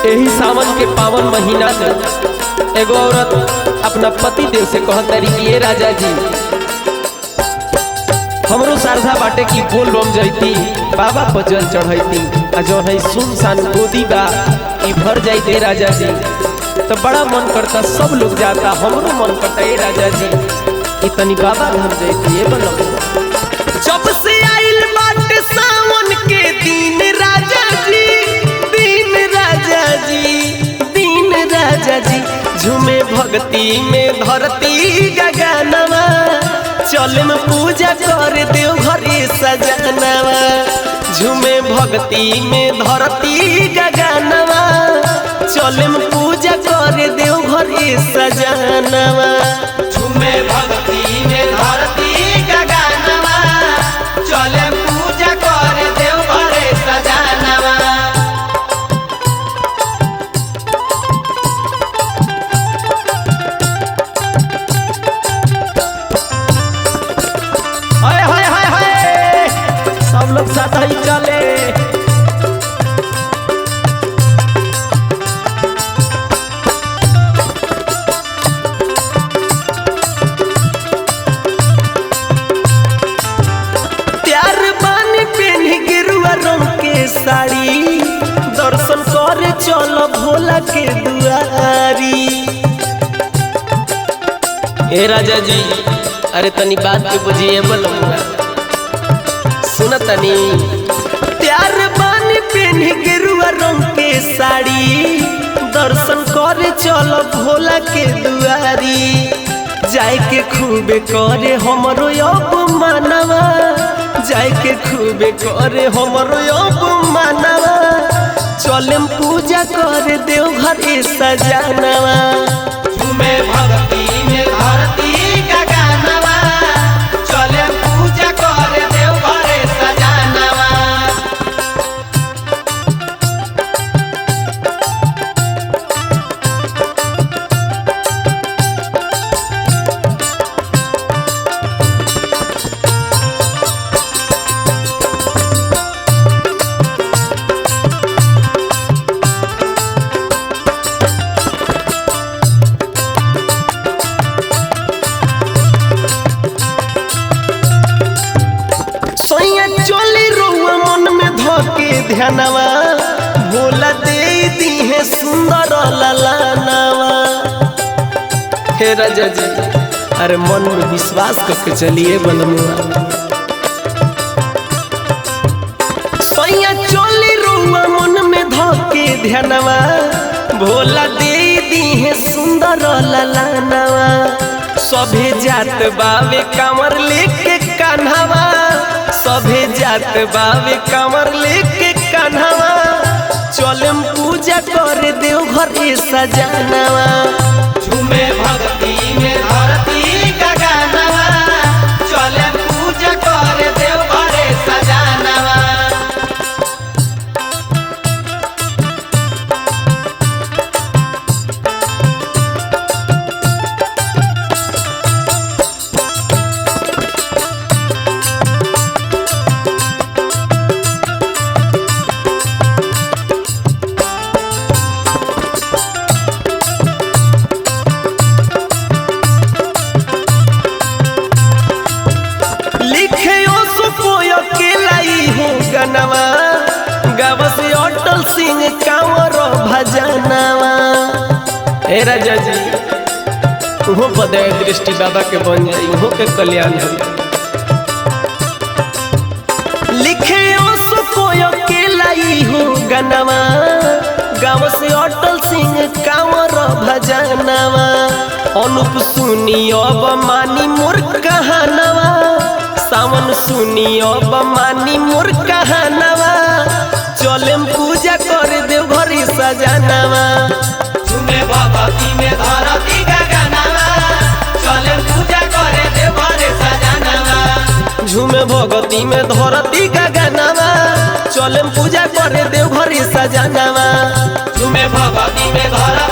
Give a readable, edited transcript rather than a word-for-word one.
यही सावन के पावन महीना में एगो औरत अपना पति देव से कहतारी कि ये राजा जी हमरो सारधा बाटे की बोल बम जैती बाबा पर जल चढ़ैती आ जो है सुनसान गोदी बा ई भर जाते राजा जी तो बड़ा मन करता सब लोग जाता हमरो मन करता ये राजा जी इतनी बाबा धाम जैती ये बोलो जब से आइल बाटे सावन के दिन राजा जी दिन राजा जी दिन राजा जी झूमे भक्ति में धरती गगनवा चल में पूजा कर देव घरे सजनवा झूमे भक्ति में धरती गगनवा चल में पूजा कर देव घरे सजनवा झूमे भक्ति में धरती गगनवा चल पूजा कर देव घरे सजनवा हाय हाय हाय हाय सब लोग साथ ही चले प्यार बानी पेन्ही गेरुआ रंग के साड़ी दर्शन करे चल भोला के दुआरी। ए राजा जी अरे तनी बात के बुझिए बोलूंगा सुन तनी प्यार बानी पेन्ही गेरुआ रंग के साड़ी दर्शन करे चल भोला के दुआरी जाए के खूबे करे हमरो अपमानवा जाए के खूबे करे हमरो अपमानवा चलम पूजा कर देव घरे सजनवा झूमे भक्ति में धरती गगनवा चले पूजा कर देव घरे सजनवा चोली रोआ मन में धोके ध्यानवा भोला दे दी है सुंदर ललनवा। हे राजा जी अरे मन में विश्वास करके चलिए बोलूंगा सैया चोली रोआ मन में धोके ध्यानवा भोला दे दी है सुंदर ललनवा। सभे जात बावे कांवर लेके कान्हवा सभे जात बावे कांवर लेके कान्हवा चलम पूजा कर देव घरे सजनवा झूमे भक्ति में धरती गगनवा चलम पूजा कर देव घरे सजनवा। गनवा गावस अटल सिंह कांवर भजनवा। हे राजा जी उहो पदय दृष्टि बाबा के बन जाई उहो के कल्याण हो लिखे कोय के लाई हो गनवा गावस अटल सिंह कांवर भजनवा। अनुप सुनी अब मानी मोर कहानवा सावन सुनी अब मानी मोर कहानवा चलम पूजा कर देव घरे सजनवा झूमे भक्ति में धरती गगनवा चलम पूजा कर देव घरे सजनवा झूमे भक्ति में धरती गगनवा चलम पूजा कर देव घरे सजनवा झूमे भक्ति में धरती